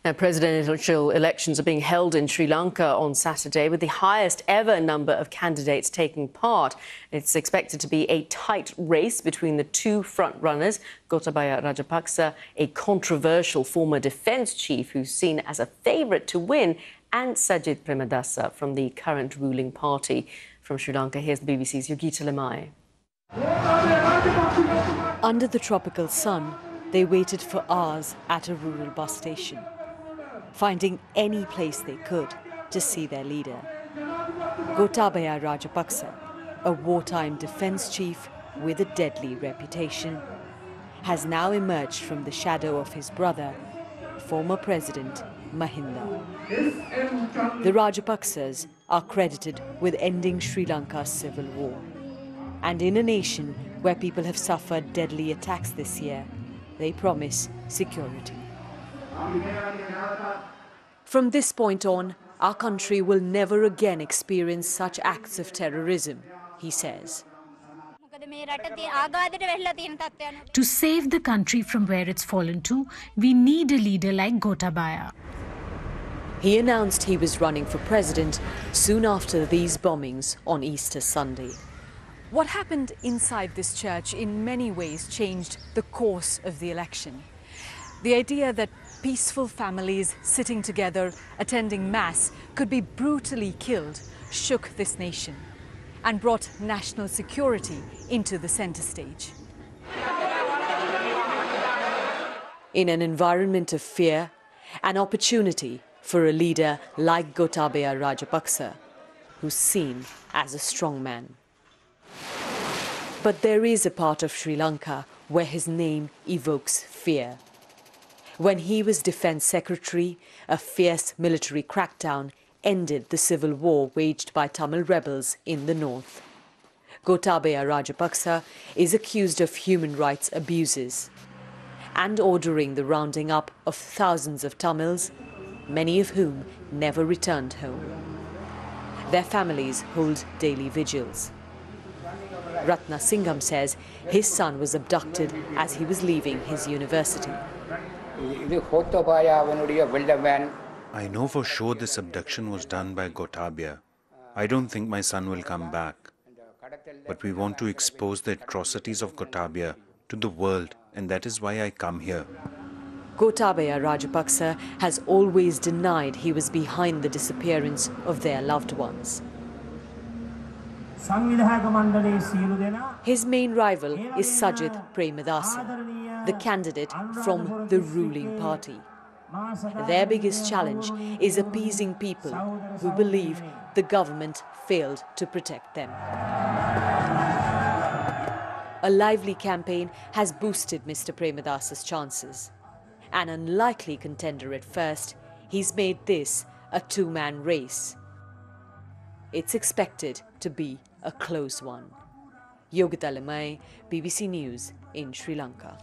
Now, presidential elections are being held in Sri Lanka on Saturday with the highest ever number of candidates taking part. It's expected to be a tight race between the two front-runners, Gotabaya Rajapaksa, a controversial former defence chief who's seen as a favourite to win, and Sajid Premadasa from the current ruling party. From Sri Lanka, here's the BBC's Yogita Lemai. Under the tropical sun, they waited for hours at a rural bus station, finding any place they could to see their leader. Gotabaya Rajapaksa, a wartime defence chief with a deadly reputation, has now emerged from the shadow of his brother, former President Mahinda. The Rajapaksas are credited with ending Sri Lanka's civil war. And in a nation where people have suffered deadly attacks this year, they promise security. From this point on, our country will never again experience such acts of terrorism, he says. To save the country from where it's fallen to, we need a leader like Gotabaya. He announced he was running for president soon after these bombings on Easter Sunday. What happened inside this church in many ways changed the course of the election. The idea that peaceful families sitting together, attending Mass, could be brutally killed shook this nation and brought national security into the centre stage. In an environment of fear, an opportunity for a leader like Gotabaya Rajapaksa, who's seen as a strong man. But there is a part of Sri Lanka where his name evokes fear. When he was Defence Secretary, a fierce military crackdown ended the civil war waged by Tamil rebels in the north. Gotabaya Rajapaksa is accused of human rights abuses and ordering the rounding up of thousands of Tamils, many of whom never returned home. Their families hold daily vigils. Ratna Singham says his son was abducted as he was leaving his university. I know for sure this abduction was done by Gotabaya. I don't think my son will come back. But we want to expose the atrocities of Gotabaya to the world, and that is why I come here. Gotabaya Rajapaksa has always denied he was behind the disappearance of their loved ones. His main rival is Sajid Premadasa, the candidate from the ruling party. Their biggest challenge is appeasing people who believe the government failed to protect them. A lively campaign has boosted Mr. Premadasa's chances. An unlikely contender at first, he's made this a two-man race. It's expected to be a close one. Yogita Lemai, BBC News in Sri Lanka.